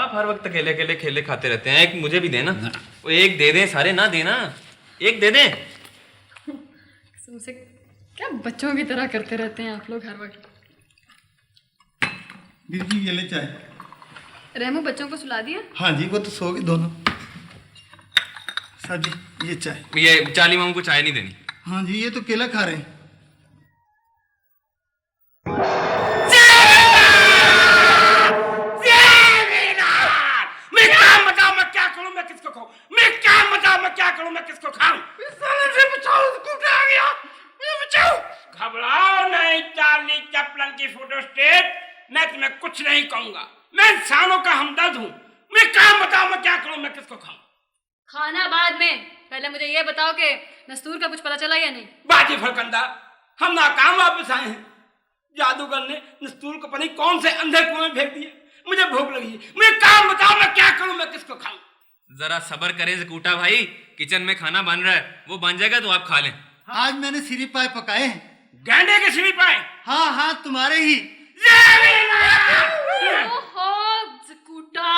आप हर वक्त अकेले अकेले खेले खाते रहते हैं। एक मुझे भी देना। वो एक दे दें, सारे ना देना, एक दे दें। तुमसे क्या बच्चों की तरह करते रहते हैं आप लोग हर वक्त। बीबी जी ये ले चाय। रहमू बच्चों को सुला दिया? हाँ जी, वो तो सो गए दोनों। साहब जी ये चाय। ये चाली मामू को चाय नहीं देनी। हाँ जी, ये तो केला खा रहे हैं। घबराओ नहीं चार्ली चैपलन की फोटो स्टेट, मैं तुम्हें कुछ नहीं कहूंगा। मैं इंसानों का हमदर्द हूँ। मैं काम बताओ, मैं क्या करूँ, मैं किसको खाऊं? खाना बाद में, पहले मुझे ये बताओ कि नस्तूर का कुछ पता चला या नहीं? बाजी फरकंदा, हम नाकाम वापस आए हैं। जादूगर ने नस्तूर को पता कौन से अंधे कुएं में फेंक दिया। मुझे भूख लगी है, मुझे काम बताओ, मैं क्या करूँ, मैं किसको खाऊं? जरा सब्र करें जकूटा भाई, किचन में खाना बन रहा है, वो बन जाएगा तो आप खा लें। आज मैंने सिरी पाए पकाए हैं। गैंडे के सिरी पाए? हाँ हाँ, तुम्हारे ही। ओहो जकूटा,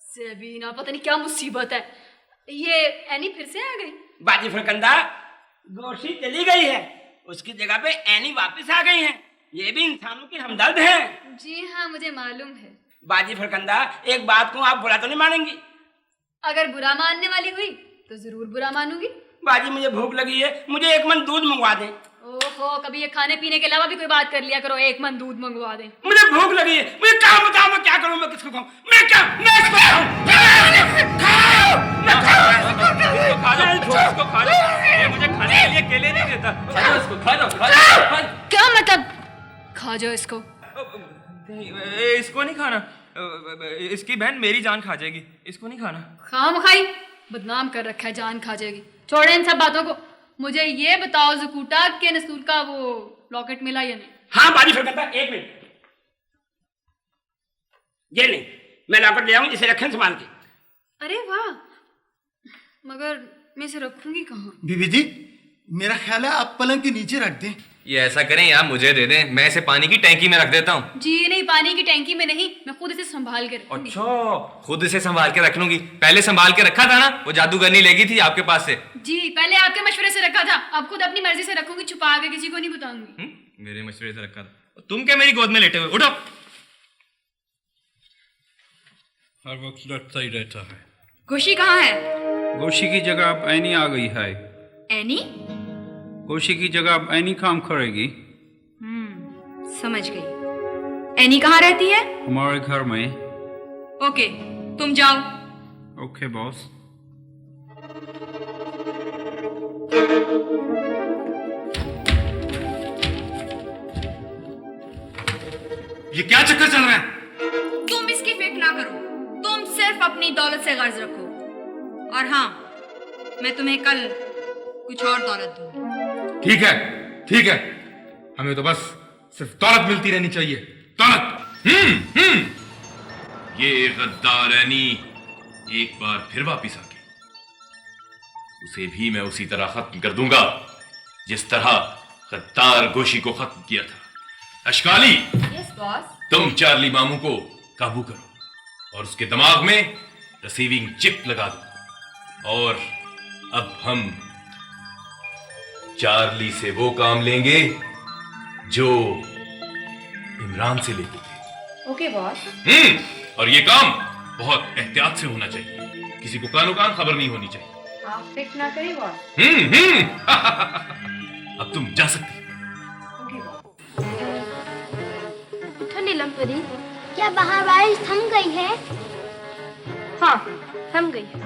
ज़ेबीना, पता नहीं क्या मुसीबत है। ये एनी फिर से आ गई? बाजी फरकंदा, गोशी चली गई है, उसकी जगह पे एनी वापस आ गई हैं। ये भी इंसानों की हमदर्द हैं। जी हाँ, मुझे मालूम है। बाजी फरकंदा, एक बात को आप बुरा तो नहीं मानेंगी? अगर बुरा मानने वाली हुई तो जरूर बुरा मानूंगी। बाजी मुझे भूख लगी है, मुझे एक मन दूध मंगवा दें। ओहो, कभी ये खाने पीने के अलावा भी कोई बात कर लिया करो। एक मन दूध मंगवा दें। मुझे भूख लगी है, मुझे काम बताओ, मैं क्या करूं, मैं किसको खाऊं? मैं क्या, मैं इसको खाऊं? इसको खा लो। ये मुझे खाने के लिए केले नहीं देता। खा जाओ इसको, खा जाओ, खा जाओ। क्या मतलब? खा जाओ इसको? इसको नहीं खाना, इसकी बहन मेरी जान खा जाएगी, इसको नहीं खाना। खामखाई बदनाम कर रखा है, जान खा जाएगी। छोड़े इन सब बातों को, मुझे ये बताओ जकूटा के नस्तूर का वो लॉकेट मिला या नहीं? हाँ बाजी फरकंदा, एक मिनट, ये नहीं, मैं लॉकेट ले आऊं, इसे रखें संभाल के। अरे वाह, मगर मैं इसे रखूंगी कहाँ? बीबी जी मेरा ख्याल है आप पलंग के नीचे रख दें। ये ऐसा करें या मुझे दे दें, मैं इसे पानी की टैंकी में रख देता हूँ। जी नहीं, पानी की टैंकी में नहीं, मैं खुद इसे संभाल के रखूंगी। अच्छा, खुद इसे संभाल के रख लूंगी। पहले संभाल के रखा था ना, वो जादूगरनी ले गई थी आपके पास से। जी, पहले आपके मशवरे से रखा था, अब खुद अपनी मर्जी से रखूंगी, छुपा के, किसी को नहीं बताऊंगी। मेरे मशवरे से रखा था। तुम क्या मेरी गोद में लेटे हुए? उठो। हर वक्त लड़ता ही रहता है। गोशी कहाँ है? गोशी की जगह अब ऐनी आ गई है। एनी? गोशी की जगह अब ऐनी काम करेगी। समझ गई। एनी कहाँ रहती है? हमारे घर में। ओके, तुम जाओ। Okay boss. ये क्या चक्कर चल रहा है? तुम इसकी फिक्र ना करो, तुम सिर्फ अपनी दौलत से गर्ज रखो। और हाँ, मैं तुम्हें कल कुछ और दौलत दूंगी। ठीक है, ठीक है, हमें तो बस सिर्फ दौलत मिलती रहनी चाहिए, दौलत। ये गद्दारानी एक बार फिर वापिस आ गई, उसे भी मैं उसी तरह खत्म कर दूंगा जिस तरह गद्दार गोशी को खत्म किया था। अश्काली, यस बॉस। तुम चार्ली मामू को काबू करो और उसके दिमाग में रिसीविंग चिप लगा दो। और अब हम चार्ली से वो काम लेंगे जो इमरान से लेते थे। Okay boss. और ये काम बहुत एहतियात से होना चाहिए, किसी को कानो कान खबर नहीं होनी चाहिए। आप फिक्र ना करिए बॉस। अब तुम जा सकती। नीलम परी, क्या बाहर बारिश थम गई है? हाँ, थम गई है।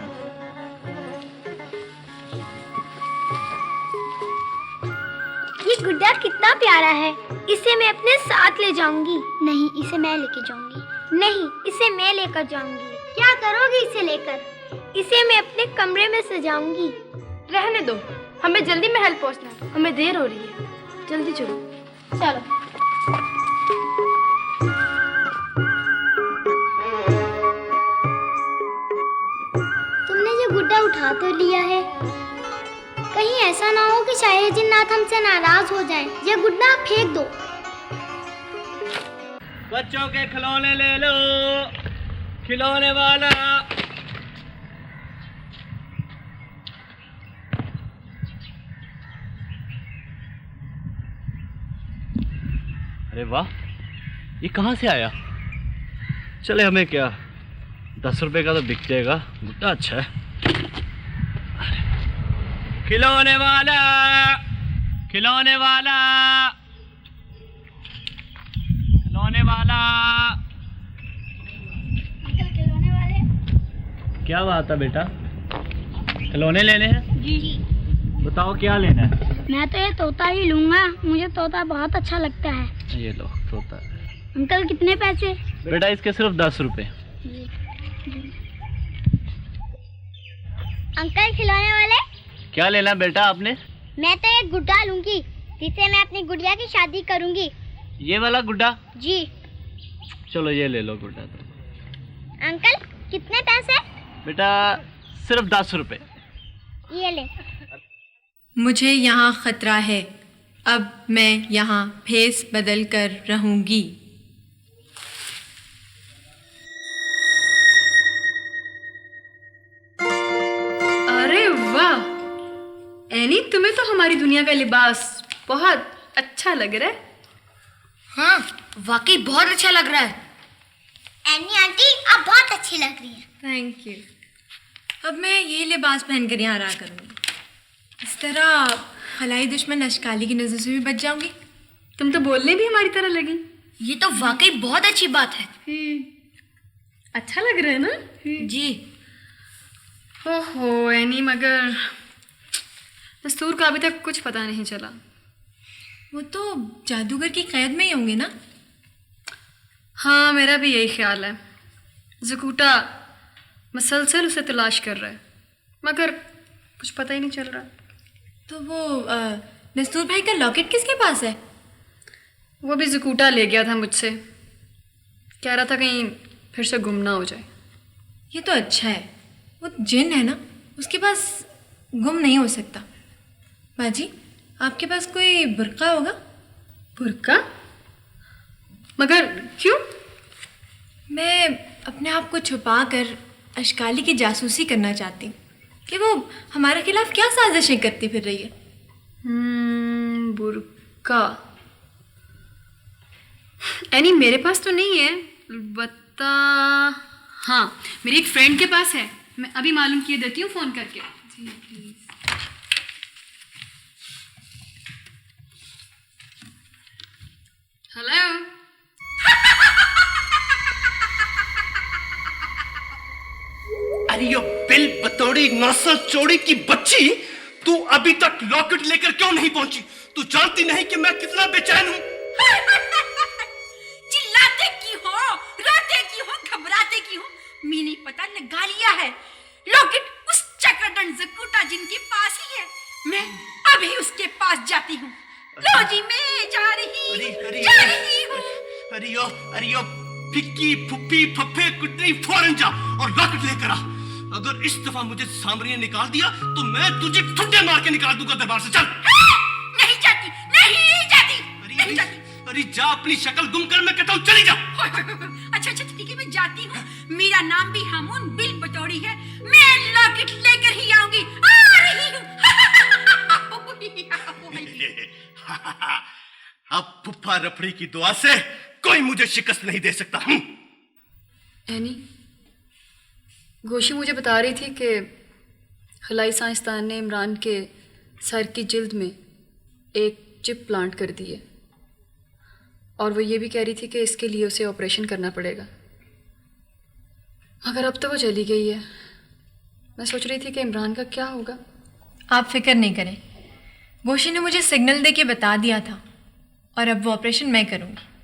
ये गुड्डा कितना प्यारा है, इसे मैं अपने साथ ले जाऊंगी। नहीं, इसे मैं लेके जाऊंगी। नहीं, इसे मैं लेकर जाऊंगी। क्या करोगी इसे लेकर? इसे मैं अपने कमरे में सजाऊंगी। रहने दो, हमें जल्दी महल पहुंचना है, हमें देर हो रही है। जल्दी चलो। चलो। तुमने जो गुड्डा उठा तो लिया है, कहीं ऐसा ना हो कि शायर जिन्नात हमसे नाराज हो जाएं। ये गुड्डा फेंक दो। बच्चों के खिलौने ले लो, खिलौने वाला। अरे वाह, ये कहाँ से आया? चले, हमें क्या, 10 रुपए का तो बिक जाएगा, गुड्डा अच्छा है। खिलौने वाला, खिलौने वाला, खिलौने वाला। अंकल खिलौने वाले। क्या बात है बेटा, खिलौने लेने हैं? जी। बताओ क्या लेना है? मैं तो ये तोता ही लूंगा, मुझे तोता बहुत अच्छा लगता है। ये लो तोता। अंकल कितने पैसे? बेटा इसके सिर्फ 10 रुपए। अंकल खिलौने वाले। क्या लेना बेटा आपने? मैं तो एक गुड्डा लूंगी जिससे मैं अपनी गुड़िया की शादी करूंगी। ये वाला गुड्डा? जी। चलो ये ले लो गुड्डा। तो अंकल कितने पैसे? बेटा सिर्फ 10 रुपए। ये ले। मुझे यहाँ खतरा है, अब मैं यहाँ भेस बदल कर रहूंगी। अरे वाह एनी, तुम्हें तो हमारी दुनिया का लिबास बहुत अच्छा लग रहा है। हाँ, वाकई बहुत अच्छा लग रहा है। एनी आंटी आप बहुत अच्छी लग रही हैं। Thank you. अब मैं ये लिबास पहनकर यहाँ रहा करूँगी, इस तरह खलाई दुश्मन अशकाली की नज़र से भी बच जाऊंगी। तुम तो बोलने भी हमारी तरह लगी। ये तो वाकई बहुत अच्छी बात है। अच्छा लग रहा है ना? जी। ओहो एनी, मगर दस्तूर का अभी तक कुछ पता नहीं चला। वो तो जादूगर की कैद में ही होंगे ना? हाँ मेरा भी यही ख्याल है। ज़कूटा मसलसल उसे तलाश कर रहा है मगर कुछ पता ही नहीं चल रहा। तो वो दस्तूर भाई का लॉकेट किसके पास है? वो भी ज़कूटा ले गया था मुझसे, कह रहा था कहीं फिर से गुम ना हो जाए। ये तो अच्छा है, वो जिन है ना, उसके पास गुम नहीं हो सकता। बाजी आपके पास कोई बुर्का होगा? बुर्का? मगर क्यों? मैं अपने आप को छुपा कर अशकाली की जासूसी करना चाहती हूँ कि वो हमारे खिलाफ क्या साजिशें करती फिर रही है। बुर्का एनी मेरे पास तो नहीं है, बता हाँ मेरी एक फ्रेंड के पास है, मैं अभी मालूम किए देती हूँ फ़ोन करके। जी प्लीज़। हेलो। अरे यो बिल बतौड़ी नस्ल चोरी की बच्ची, तू अभी तक लॉकेट लेकर क्यों नहीं पहुंची? तू जानती नहीं कि मैं कितना बेचैन हूँ? चिल्लाते की हो, रोते की हो, घबराते की हो, मैं नहीं पता, लगा लिया है। लॉकेट उस चक्रदंड ज़कूटा जिनके पास ही है, मैं अभी उसके पास जाती हूँ। लो जी मैं जा रही हूँ। अरे यो फिक्की फुप्पी फफे कुटनी फौरन जा और लॉकेट लेकर आ। अगर इस दफा मुझे सामने ने निकाल दिया तो मैं तुझे ठुड्डे मार के निकाल दूंगा दरबार से। चल। नहीं जाती, नहीं जाती, नहीं जाती। अरे जा अपनी शक्ल गुम कर, मैं कहता हूँ चली जा। अच्छा अच्छा ठीक है, मैं जाती हूँ। मेरा नाम भी हामून बिल बटोरी है, मैं लॉकेट लेकर ही आऊंगी। आ रही हूँ। अब फुफ्फा रफड़ी की दुआ से कोई मुझे शिकस्त नहीं दे सकता। एनी, गोशी मुझे बता रही थी कि खलाई साइंसदान ने इमरान के सर की जिल्द में एक चिप प्लांट कर दी है और वो ये भी कह रही थी कि इसके लिए उसे ऑपरेशन करना पड़ेगा। मगर अब तो वो चली गई है। मैं सोच रही थी कि इमरान का क्या होगा। आप फिक्र नहीं करें, गोशी ने मुझे सिग्नल देके बता दिया था और अब वो ऑपरेशन मैं करूँगी।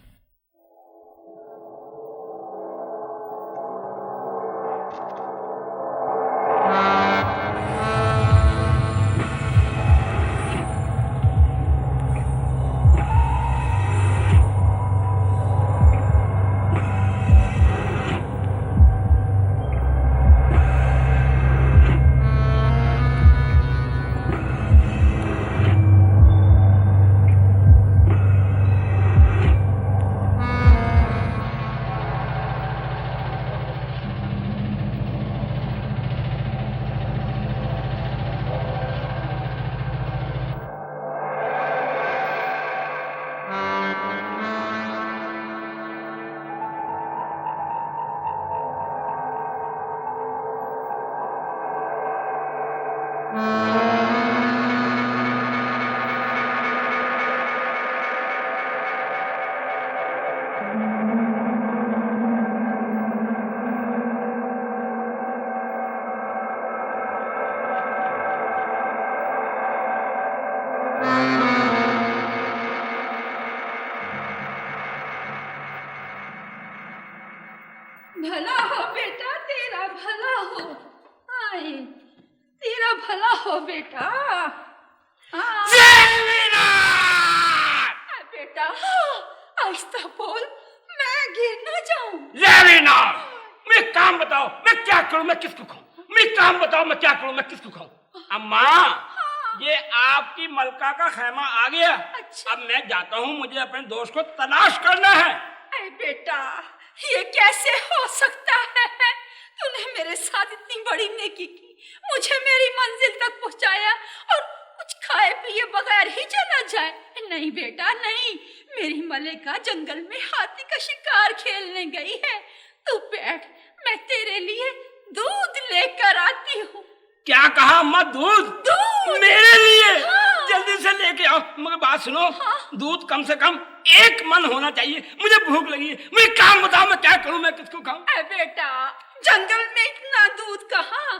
बताओ मैं क्या करूं, मैं किसको खाऊं? मैं काम बताओ मैं क्या करूं, मैं किसको खाऊं? अम्मा ये आपकी मलका का खैमा आ गया। अब मैं जाता हूँ, मुझे अपने दोस्त को तलाश करना है। अरे बेटा ये कैसे हो सकता है? तूने मेरे साथ इतनी बड़ी नेकी की, मुझे मेरी मंजिल तक पहुंचाया और कुछ खाए पिए बगैर ही चला जाए। नहीं बेटा नहीं, मेरी मलिका जंगल में हाथी का शिकार खेलने गई है। तू बैठ, मैं तेरे लिए दूध लेकर आती हूँ। क्या कहा अम्मा? दूध? दूध मेरे लिए? हाँ। जल्दी से लेके आओ। मगर बात सुनो, दूध कम से कम 1 मन होना चाहिए, मुझे भूख लगी है। मुझे काम बताओ मैं क्या करूं, मैं किसको खाऊं? अरे बेटा जंगल में इतना दूध कहाँ,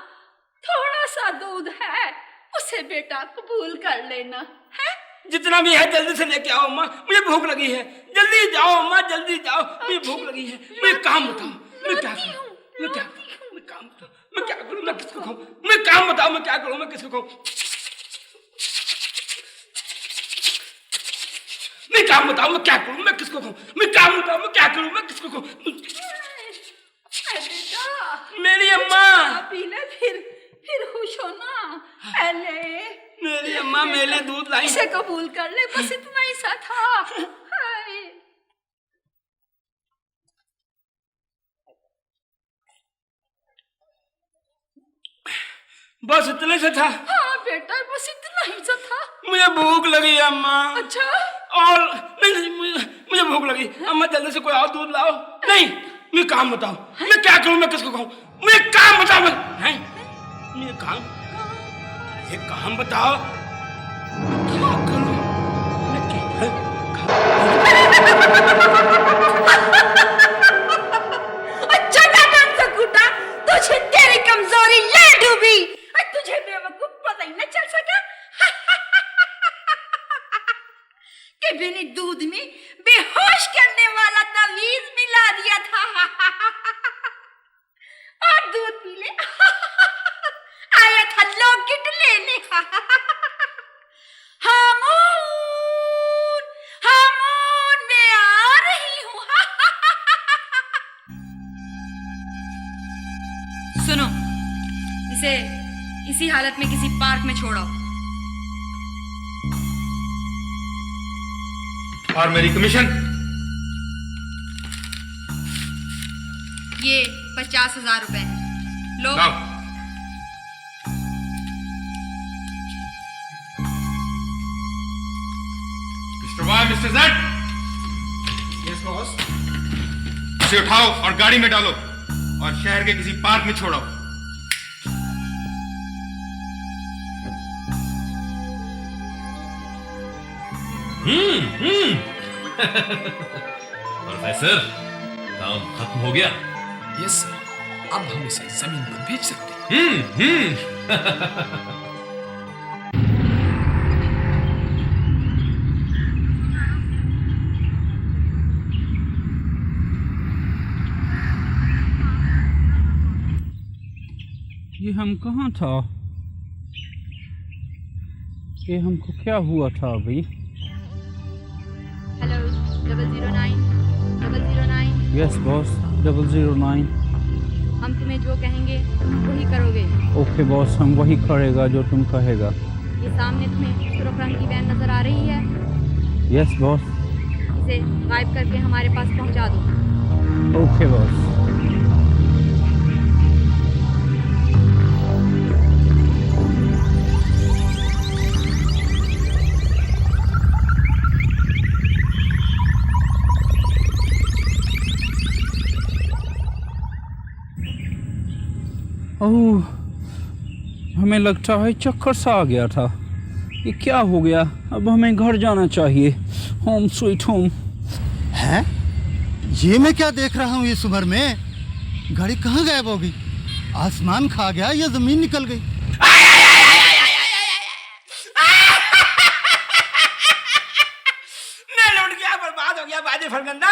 थोड़ा सा दूध है, उसे बेटा कबूल कर लेना है। जितना भी है जल्दी से लेके आओ अम्मा, मुझे भूख लगी है। जल्दी जाओ अम्मा, जल्दी जाओ, मुझे भूख लगी है। मुझे काम बताओ मैं क्या करूं, मैं क्या करूं, मैं काम बताओ मैं क्या करूं, मैं किसको खाऊं? मैं काम बताओ मैं क्या करूं, मैं किसको खाऊं? मैं काम बताओ मैं क्या करूं, मैं किसको खाऊं? मैं काम बताओ मैं क्या करूं, मैं किसको खाऊं? मेरी अम्मा पी ले फिर खुश हो ना। पहले मेरी अम्मा मेरे लिए दूध लाई। इसे कबूल कर ले, बस इतना ही सा था। हाय बस इतने से था। हाँ बेटा बस इतना ही सा था। मुझे भूख लगी है अम्मा। अच्छा और नहीं मुझे भूख लगी। अम्मा जल्दी से कोई और दूध लाओ। नहीं मुझे काम बताओ मैं क्या करूं, मैं किसको खाऊं? मुझे काम बताओ। हैं मुझे काम बताओ क्या करूं मैं कुटा, तुझे तेरी कमजोरी ले डूबी, तुझे बेवकूफ पता ही न चल सका कि मैंने दूध में बेहोश करने वाला तवीज मिला दिया था और दूध पी ले आया था लॉकेट लेने। हामून हामून मैं आ रही हूँ। सुनो, इसे इसी हालत में किसी पार्क में छोड़ो। और मेरी कमीशन? ये 50,000 रुपए है, लो। लाओ। Mister Y, mister Z. Yes boss. इसे उठाओ और गाड़ी में डालो और शहर के किसी पार्क में छोड़ो। प्रोफेसर काम खत्म हो गया। यस सर, अब हम इसे जमीन पर भेज सकते हैं। ये हम कहाँ था? ये हमको क्या हुआ था अभी? हेलो 009 009। Yes boss 009। हम तुम्हें जो कहेंगे वही करोगे। ओके बॉस, हम वही करेगा जो तुम कहेगा। ये सामने तुम्हें सुरख रंग की वैन नजर आ रही है? Yes boss. इसे गायब करके हमारे पास पहुंचा दो। Okay boss. ओह, हमें लगता है चक्कर सा आ गया था। ये क्या हो गया? अब हमें घर जाना चाहिए। Home sweet home. है? ये मैं क्या देख रहा हूँ इस उम्र में? गाड़ी कहाँ गायब हो गई? आसमान खा गया या जमीन निकल गई? मैं लुट गया, बर्बाद हो गया बाजी फरगंदा।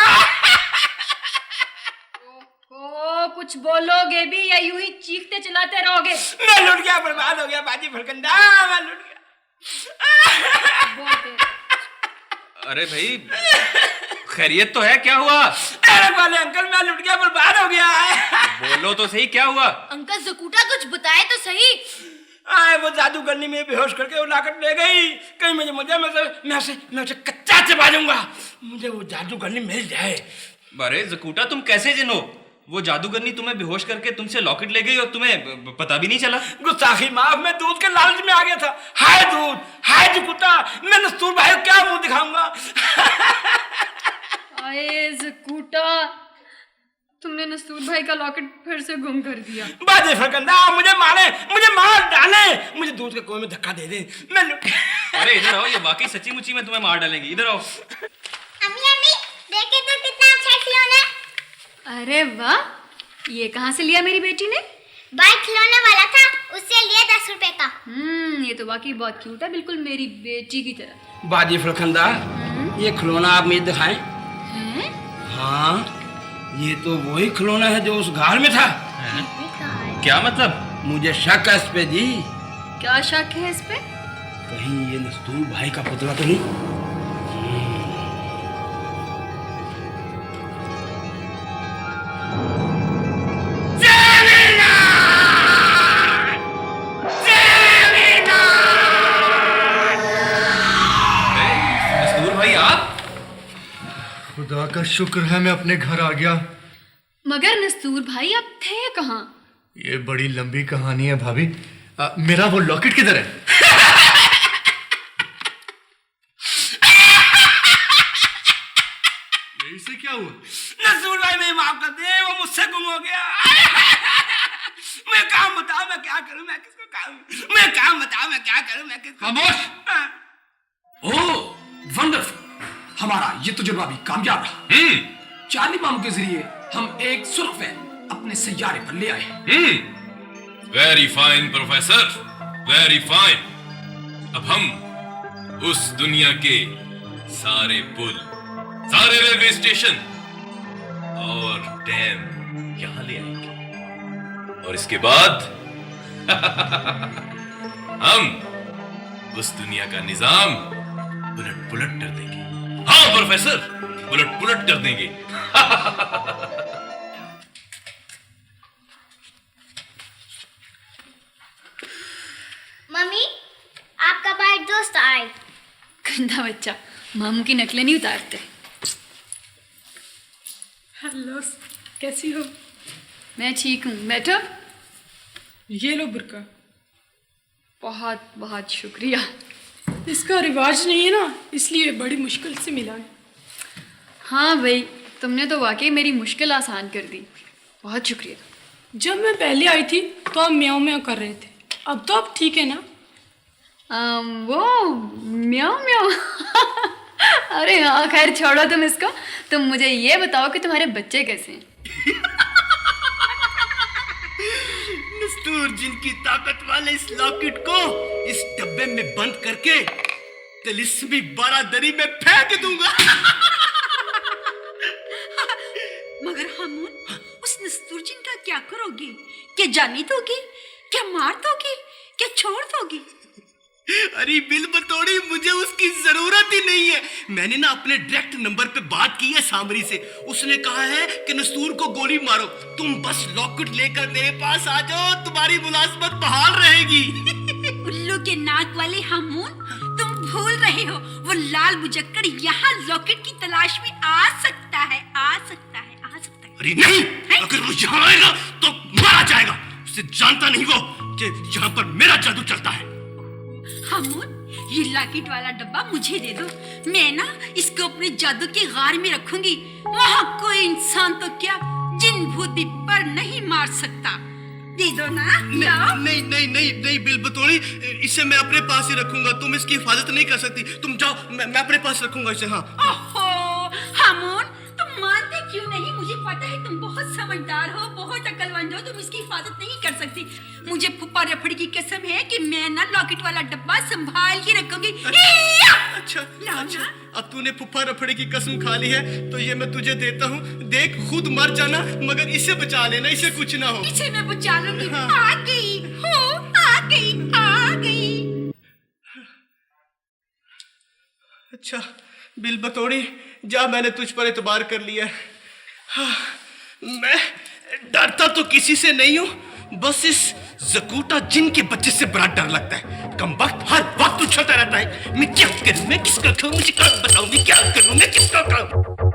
ओ कुछ बोलोगे भी या यूं ही चीखते चिल्लाते रहोगे? मैं लुट गया, बर्बाद हो गया बाजी फरगंदा। मैं लुट गया। अरे भाई खैरियत तो है? क्या हुआ? अरे वाले अंकल, मैं लुट गया, बर्बाद हो गया है। बोलो तो सही, क्या हुआ? अंकल जकूटा कुछ बताए तो सही। आए वो जादूगरनी में बेहोश करके वो लाकर ले गई। कहीं मुझे मैं उसे कच्चा चबा दूंगा। मुझे वो जादूगरनी मिल जाए। अरे जकूटा, तुम कैसे जिन हो? वो जादूगरनी तुम्हें बेहोश करके तुमसे लॉकेट ले गई और तुम्हें पता भी नहीं चला। गुस्ताखी माफ, मैं दूध के लालच में आ गया था। हाय दूध, हाय जकूटा, मैं नस्तूर भाई को क्या मुंह दिखाऊंगा। आए जकूटा, तुमने नस्तूर भाई का लॉकेट फिर से गुम कर दिया। बाजे फरकंदा, मुझे मारे, मुझे मार डाले, मुझे दूध के कुएं में धक्का दे दे। मैं अरे इधर आओ, ये वाकई सच्ची मुच्ची में तुम्हें मार डालेंगे। इधर आओ। अम्मी अम्मी देखे तो कितना अच्छा खिलौना। अरे वाह, ये कहाँ से लिया मेरी बेटी ने? भाई खिलौने वाला था, उससे लिया 10 रुपए का। ये तो वाकई बहुत क्यूट है, बिल्कुल मेरी बेटी की तरह। बाजी फरकंदा, ये खिलौना आप मुझे दिखाएं। हाँ, ये तो वही खिलौना है जो उस घर में था। क्या मतलब? मुझे शक है इस पे जी। क्या शक है इस पे? कहीं ये नस्तूर भाई का पुतला तो नहीं? नस्तूर भाई, आप? खुदा का शुक्र है मैं अपने घर आ गया। मगर नस्तूर भाई, आप थे कहाँ? ये बड़ी लंबी कहानी है भाभी। मेरा वो लॉकेट किधर है? इससे क्या हुआ? नस्तूर भाई मैं माफ कर दे, वो मुझसे गुम हो गया। मैं काम बताओ, मैं क्या करूं, मैं किसको काम, मैं काम बताओ, मैं क्या करूं, मैं किसको। खामोश। ओह वंडरफुल, हमारा ये तजुर्बा भी कामयाब रहा। चार्ली मामू के जरिए हम एक सुर्ख वैन अपने सैयारे पर ले आए। Very fine professor, very fine. अब हम उस दुनिया के सारे पुल, सारे रेलवे स्टेशन और डैम यहां ले आएंगे और इसके बाद हम उस दुनिया का निजाम उलट पुलट कर देंगे। हाँ प्रोफेसर, उलट पुलट कर देंगे। मम्मी, आपका भाई दोस्त आए। गंदा बच्चा, मामू की नकलें नहीं उतारते। हेलो, कैसी हो? मैं ठीक हूँ, बैठो। ये लो बुर्का। बहुत बहुत शुक्रिया। इसका रिवाज नहीं है ना, इसलिए बड़ी मुश्किल से मिला है। हाँ भाई, तुमने तो वाकई मेरी मुश्किल आसान कर दी, बहुत शुक्रिया। जब मैं पहले आई थी तो आप म्याऊं म्याऊं कर रहे थे, अब तो आप ठीक है ना? वो म्याऊं म्याऊं। अरे हाँ, खैर छोड़ो तुम इसको। तुम मुझे ये बताओ कि तुम्हारे बच्चे कैसे हैं? नस्तूर जिनकी ताकत वाले इस लॉकेट को इस डब्बे में बंद करके तिलिस्मी बारादरी में फेंक दूंगा। मगर हामून, उस नस्तूर जिन का क्या करोगे? क्या जाने दोगे? क्या मार दोगे? क्या छोड़ दोगे? अरे बिल बतौड़ी, मुझे उसकी जरूरत ही नहीं है। मैंने ना अपने डायरेक्ट नंबर पे बात की है सामरी से। उसने कहा है कि नस्तूर को गोली मारो, तुम बस लॉकेट लेकर मेरे पास आ जाओ, तुम्हारी मुलाजमत बहाल रहेगी। उल्लू के नाक वाले हामून, तुम भूल रहे हो, वो लाल बुजक्कड़ यहाँ लॉकेट की तलाश में आ सकता है, आ सकता है, आ सकता है। अरे नहीं, अगर वो यहाँ आएगा तो मारा जाएगा। उसे जानता नहीं वो कि यहाँ पर मेरा जादू चलता है। हामून, ये लॉकेट वाला डब्बा मुझे दे दो। मैं ना इसको अपने जादू के गार में रखूंगी। वहाँ कोई इंसान तो क्या, जिन भूत भी पर नहीं मार सकता। दे दो ना। नहीं नहीं नहीं नहीं बिल बतौड़ी, इसे मैं अपने पास ही रखूंगा। तुम इसकी हिफाजत नहीं कर सकती। तुम जाओ, मैं अपने पास रखूंगा इसे। हाँ। ओहो हामून, तुम मानते क्यों नहीं? मुझे पता है तुम बहुत समझदार हो, बहुत अक्लमंद हो, तुम इसकी हिफाजत नहीं कर सकती। मुझे फुप्पा रफड़ी की कसम है कि मैं ना लॉकेट वाला डब्बा संभाल के रखूंगी। अच्छा, अब तूने फुप्पा रफड़ी की कसम खा ली है तो ये मैं तुझे देता हूँ। देख, खुद मर जाना मगर इसे बचा लेना, इसे कुछ ना हो। इसे मैं बचा लूंगी। आ गई हो, आ गई, आ गई। अच्छा बिल बतौड़ी, जा, मैंने तुझ पर एतबार कर लिया है। मैं डरता तो किसी से नहीं हूं, बस इस जकूटा जिन के बच्चे से बड़ा डर लगता है। कम वक्त हर वक्त उछलता रहता है। मैं क्या करूं, मैं किसका खाऊं, मुझे कौन बताऊं, मैं क्या करूं, मैं किसका खाऊं।